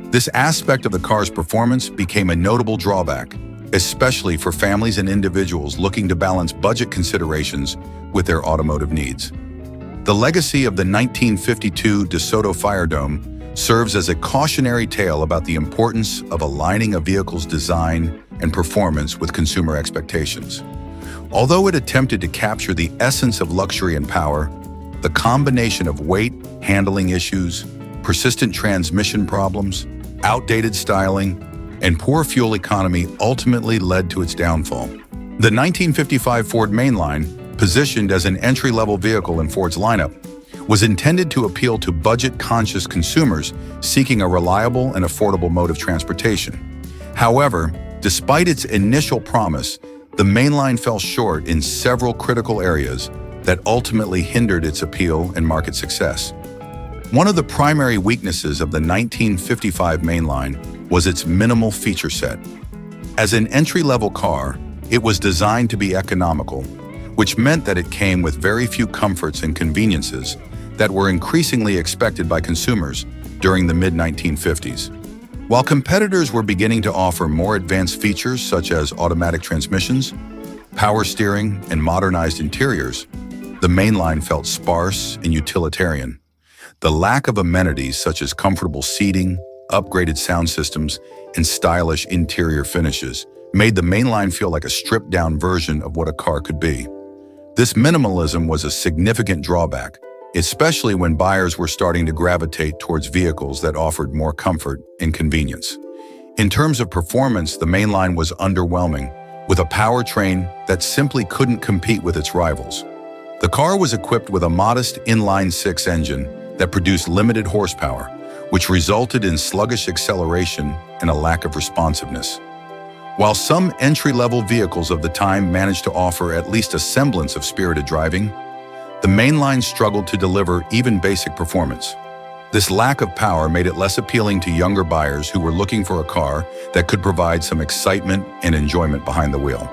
This aspect of the car's performance became a notable drawback, especially for families and individuals looking to balance budget considerations with their automotive needs. The legacy of the 1952 DeSoto Firedome serves as a cautionary tale about the importance of aligning a vehicle's design and performance with consumer expectations. Although it attempted to capture the essence of luxury and power, the combination of weight, handling issues, persistent transmission problems, outdated styling, and poor fuel economy ultimately led to its downfall. The 1955 Ford Mainline, positioned as an entry-level vehicle in Ford's lineup, was intended to appeal to budget-conscious consumers seeking a reliable and affordable mode of transportation. However, despite its initial promise, the Mainline fell short in several critical areas that ultimately hindered its appeal and market success. One of the primary weaknesses of the 1955 Mainline was its minimal feature set. As an entry-level car, it was designed to be economical, which meant that it came with very few comforts and conveniences that were increasingly expected by consumers during the mid-1950s. While competitors were beginning to offer more advanced features such as automatic transmissions, power steering, and modernized interiors, the Mainline felt sparse and utilitarian. The lack of amenities such as comfortable seating, upgraded sound systems, and stylish interior finishes made the Mainline feel like a stripped-down version of what a car could be. This minimalism was a significant drawback, especially when buyers were starting to gravitate towards vehicles that offered more comfort and convenience. In terms of performance, the Mainline was underwhelming, with a powertrain that simply couldn't compete with its rivals. The car was equipped with a modest inline-six engine that produced limited horsepower, which resulted in sluggish acceleration and a lack of responsiveness. While some entry-level vehicles of the time managed to offer at least a semblance of spirited driving, the Mainline struggled to deliver even basic performance. This lack of power made it less appealing to younger buyers who were looking for a car that could provide some excitement and enjoyment behind the wheel.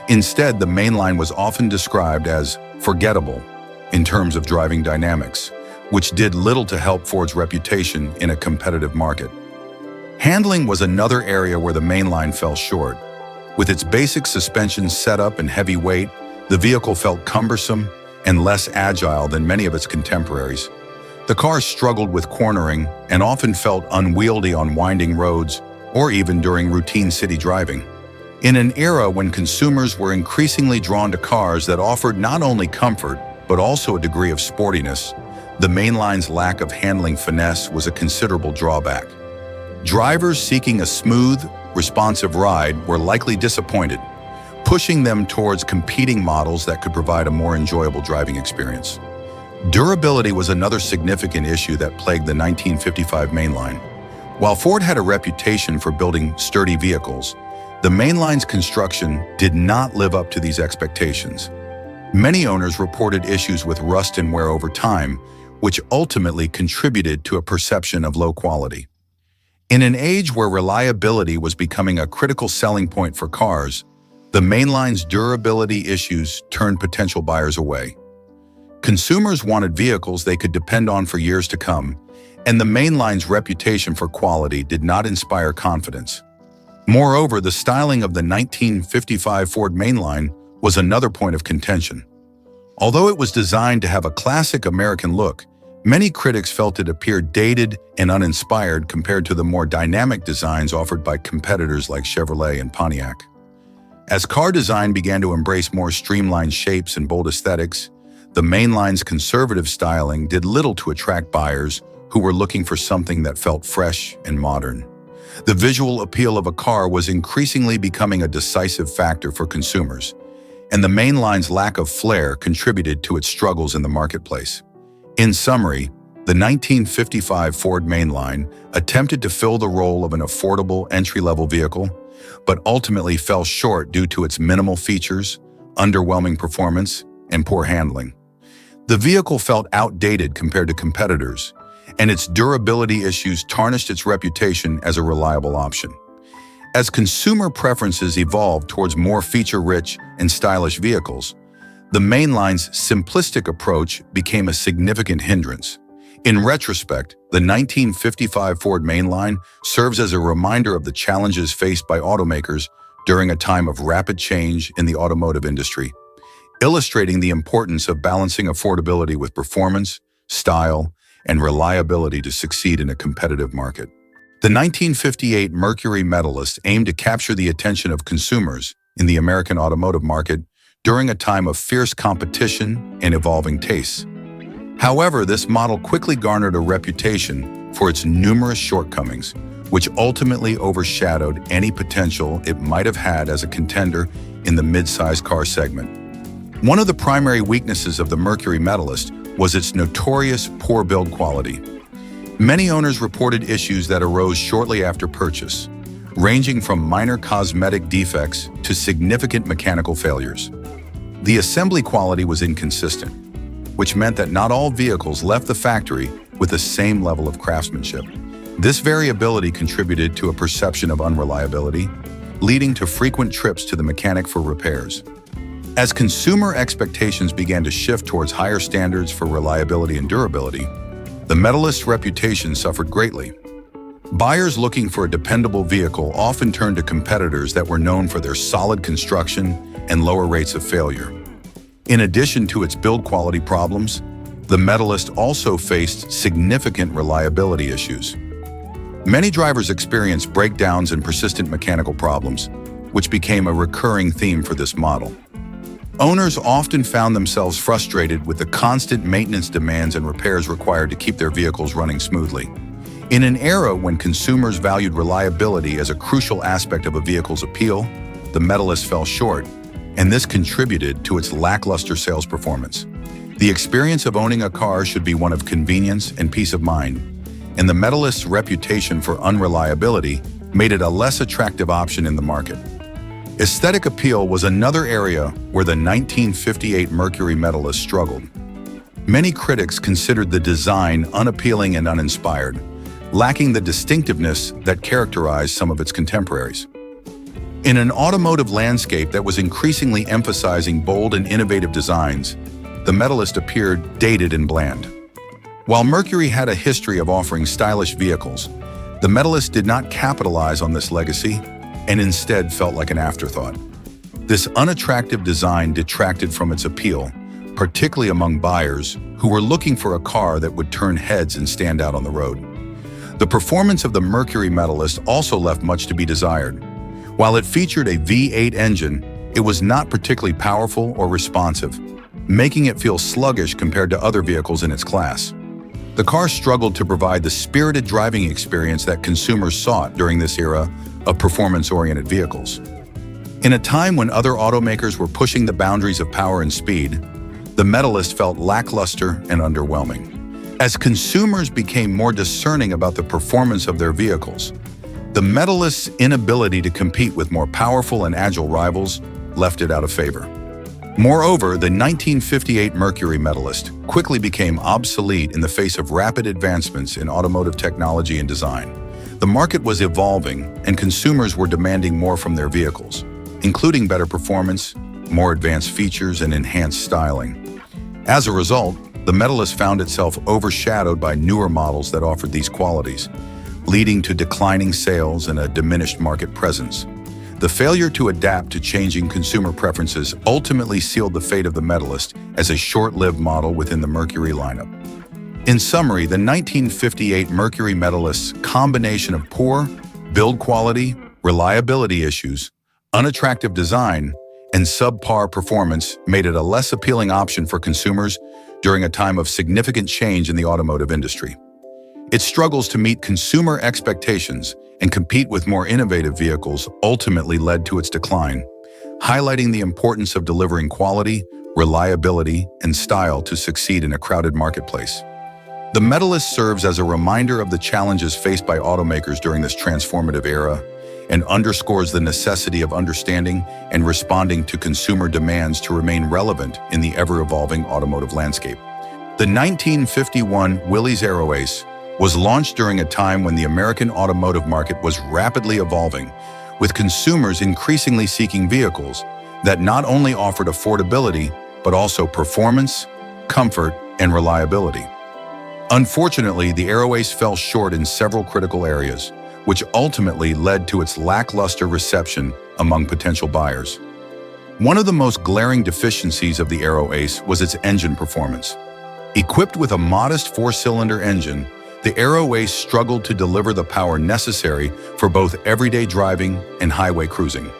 Instead, the Mainline was often described as forgettable in terms of driving dynamics, which did little to help Ford's reputation in a competitive market. Handling was another area where the Mainline fell short. With its basic suspension setup and heavy weight, the vehicle felt cumbersome and less agile than many of its contemporaries. The car struggled with cornering and often felt unwieldy on winding roads or even during routine city driving. In an era when consumers were increasingly drawn to cars that offered not only comfort but also a degree of sportiness, the mainline's lack of handling finesse was a considerable drawback. Drivers seeking a smooth, responsive ride were likely disappointed, pushing them towards competing models that could provide a more enjoyable driving experience. Durability was another significant issue that plagued the 1955 mainline. While Ford had a reputation for building sturdy vehicles, the mainline's construction did not live up to these expectations. Many owners reported issues with rust and wear over time, which ultimately contributed to a perception of low quality. In an age where reliability was becoming a critical selling point for cars, the mainline's durability issues turned potential buyers away. Consumers wanted vehicles they could depend on for years to come, and the mainline's reputation for quality did not inspire confidence. Moreover, the styling of the 1955 Ford mainline was another point of contention. Although it was designed to have a classic American look, many critics felt it appeared dated and uninspired compared to the more dynamic designs offered by competitors like Chevrolet and Pontiac. As car design began to embrace more streamlined shapes and bold aesthetics, the mainline's conservative styling did little to attract buyers who were looking for something that felt fresh and modern. The visual appeal of a car was increasingly becoming a decisive factor for consumers, and the mainline's lack of flair contributed to its struggles in the marketplace. In summary, the 1955 Ford mainline attempted to fill the role of an affordable entry-level vehicle, but ultimately fell short due to its minimal features, underwhelming performance, and poor handling. The vehicle felt outdated compared to competitors, and its durability issues tarnished its reputation as a reliable option. As consumer preferences evolved towards more feature-rich and stylish vehicles, the mainline's simplistic approach became a significant hindrance. In retrospect, the 1955 Ford mainline serves as a reminder of the challenges faced by automakers during a time of rapid change in the automotive industry, illustrating the importance of balancing affordability with performance, style, and reliability to succeed in a competitive market. The 1958 Mercury Medalist aimed to capture the attention of consumers in the American automotive market during a time of fierce competition and evolving tastes. However, this model quickly garnered a reputation for its numerous shortcomings, which ultimately overshadowed any potential it might have had as a contender in the mid-size car segment. One of the primary weaknesses of the Mercury Medalist was its notorious poor build quality. Many owners reported issues that arose shortly after purchase, ranging from minor cosmetic defects to significant mechanical failures. The assembly quality was inconsistent, which meant that not all vehicles left the factory with the same level of craftsmanship. This variability contributed to a perception of unreliability, leading to frequent trips to the mechanic for repairs. As consumer expectations began to shift towards higher standards for reliability and durability, the Medalist's reputation suffered greatly. Buyers looking for a dependable vehicle often turned to competitors that were known for their solid construction and lower rates of failure. In addition to its build quality problems, the Medalist also faced significant reliability issues. Many drivers experienced breakdowns and persistent mechanical problems, which became a recurring theme for this model. Owners often found themselves frustrated with the constant maintenance demands and repairs required to keep their vehicles running smoothly. In an era when consumers valued reliability as a crucial aspect of a vehicle's appeal, the Medalist fell short, and this contributed to its lackluster sales performance. The experience of owning a car should be one of convenience and peace of mind, and the Medalist's reputation for unreliability made it a less attractive option in the market. Aesthetic appeal was another area where the 1958 Mercury Medalist struggled. Many critics considered the design unappealing and uninspired, lacking the distinctiveness that characterized some of its contemporaries. In an automotive landscape that was increasingly emphasizing bold and innovative designs, the Medalist appeared dated and bland. While Mercury had a history of offering stylish vehicles, the Medalist did not capitalize on this legacy, and instead felt like an afterthought. This unattractive design detracted from its appeal, particularly among buyers who were looking for a car that would turn heads and stand out on the road. The performance of the Mercury Metallist also left much to be desired. While it featured a V8 engine, it was not particularly powerful or responsive, making it feel sluggish compared to other vehicles in its class. The car struggled to provide the spirited driving experience that consumers sought during this era of performance-oriented vehicles. In a time when other automakers were pushing the boundaries of power and speed, the Metallist felt lackluster and underwhelming. As consumers became more discerning about the performance of their vehicles, the Metallist's inability to compete with more powerful and agile rivals left it out of favor. Moreover, the 1958 Mercury Metallist quickly became obsolete in the face of rapid advancements in automotive technology and design. The market was evolving, and consumers were demanding more from their vehicles, including better performance, more advanced features, and enhanced styling. As a result, the Metallist found itself overshadowed by newer models that offered these qualities, leading to declining sales and a diminished market presence. The failure to adapt to changing consumer preferences ultimately sealed the fate of the Metallist as a short-lived model within the Mercury lineup. In summary, the 1958 Mercury Metallist's combination of poor build quality, reliability issues, unattractive design, and subpar performance made it a less appealing option for consumers during a time of significant change in the automotive industry. Its struggles to meet consumer expectations and compete with more innovative vehicles ultimately led to its decline, highlighting the importance of delivering quality, reliability, and style to succeed in a crowded marketplace. The Metallist serves as a reminder of the challenges faced by automakers during this transformative era and underscores the necessity of understanding and responding to consumer demands to remain relevant in the ever-evolving automotive landscape. The 1951 Willys Aeroace was launched during a time when the American automotive market was rapidly evolving, with consumers increasingly seeking vehicles that not only offered affordability, but also performance, comfort, and reliability. Unfortunately, the Aeroace fell short in several critical areas, which ultimately led to its lackluster reception among potential buyers. One of the most glaring deficiencies of the Aeroace was its engine performance. Equipped with a modest four-cylinder engine, the Aeroace struggled to deliver the power necessary for both everyday driving and highway cruising.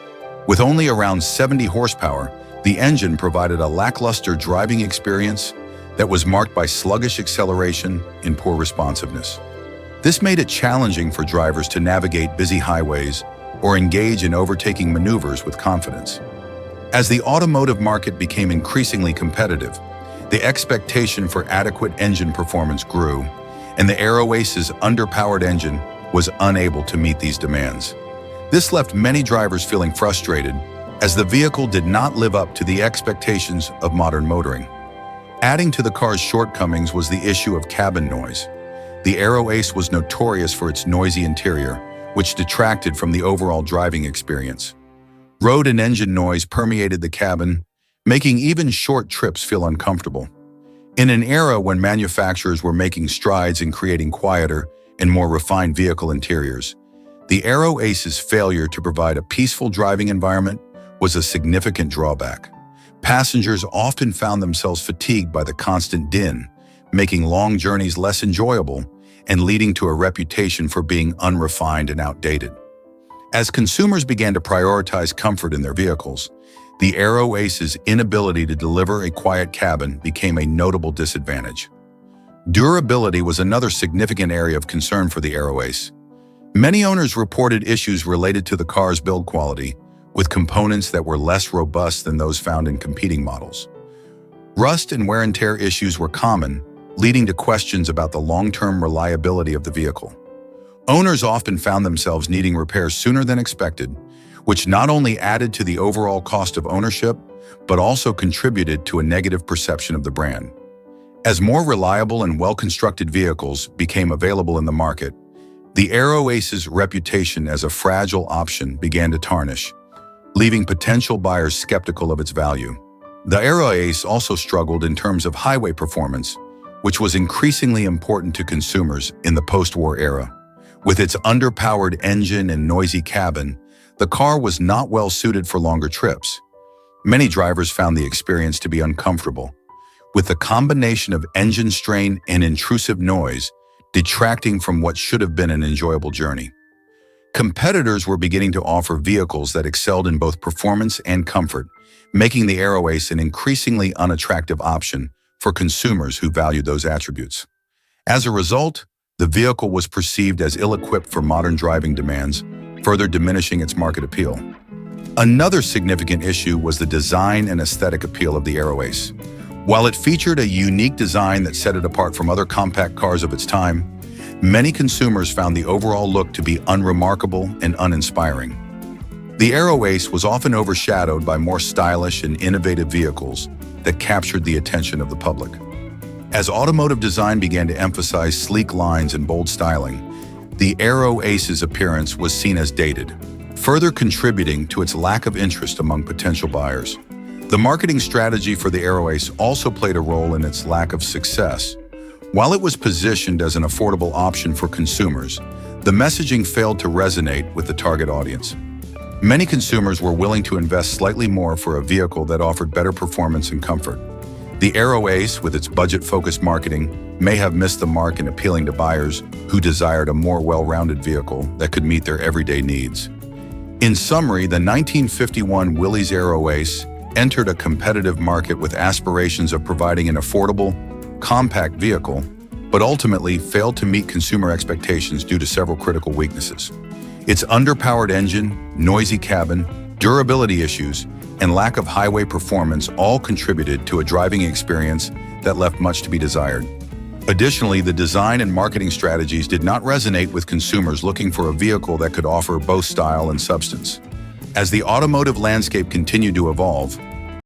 With only around 70 horsepower, the engine provided a lackluster driving experience that was marked by sluggish acceleration and poor responsiveness. This made it challenging for drivers to navigate busy highways or engage in overtaking maneuvers with confidence. As the automotive market became increasingly competitive, the expectation for adequate engine performance grew, and the Aeroace's underpowered engine was unable to meet these demands. This left many drivers feeling frustrated, as the vehicle did not live up to the expectations of modern motoring. Adding to the car's shortcomings was the issue of cabin noise. The Aeroace was notorious for its noisy interior, which detracted from the overall driving experience. Road and engine noise permeated the cabin, making even short trips feel uncomfortable. In an era when manufacturers were making strides in creating quieter and more refined vehicle interiors, the Aeroace's failure to provide a peaceful driving environment was a significant drawback. Passengers often found themselves fatigued by the constant din, making long journeys less enjoyable and leading to a reputation for being unrefined and outdated. As consumers began to prioritize comfort in their vehicles, the Aeroace's inability to deliver a quiet cabin became a notable disadvantage. Durability was another significant area of concern for the Aeroace. Many owners reported issues related to the car's build quality, with components that were less robust than those found in competing models. Rust and wear and tear issues were common, leading to questions about the long-term reliability of the vehicle. Owners often found themselves needing repairs sooner than expected, which not only added to the overall cost of ownership, but also contributed to a negative perception of the brand. As more reliable and well-constructed vehicles became available in the market, the Aeroace's reputation as a fragile option began to tarnish, leaving potential buyers skeptical of its value. The Aeroace also struggled in terms of highway performance, which was increasingly important to consumers in the post-war era. With its underpowered engine and noisy cabin, the car was not well suited for longer trips. Many drivers found the experience to be uncomfortable, with the combination of engine strain and intrusive noise detracting from what should have been an enjoyable journey. Competitors were beginning to offer vehicles that excelled in both performance and comfort, making the Aeroace an increasingly unattractive option for consumers who valued those attributes. As a result, the vehicle was perceived as ill-equipped for modern driving demands, further diminishing its market appeal. Another significant issue was the design and aesthetic appeal of the Aeroace. While it featured a unique design that set it apart from other compact cars of its time, many consumers found the overall look to be unremarkable and uninspiring. The Aeroace was often overshadowed by more stylish and innovative vehicles that captured the attention of the public. As automotive design began to emphasize sleek lines and bold styling, the Aeroace's appearance was seen as dated, further contributing to its lack of interest among potential buyers. The marketing strategy for the Aeroace also played a role in its lack of success. While it was positioned as an affordable option for consumers, the messaging failed to resonate with the target audience. Many consumers were willing to invest slightly more for a vehicle that offered better performance and comfort. The Aeroace, with its budget-focused marketing, may have missed the mark in appealing to buyers who desired a more well-rounded vehicle that could meet their everyday needs. In summary, the 1951 Willys Aeroace entered a competitive market with aspirations of providing an affordable, compact vehicle, but ultimately failed to meet consumer expectations due to several critical weaknesses. Its underpowered engine, noisy cabin, durability issues, and lack of highway performance all contributed to a driving experience that left much to be desired. Additionally, the design and marketing strategies did not resonate with consumers looking for a vehicle that could offer both style and substance. As the automotive landscape continued to evolve,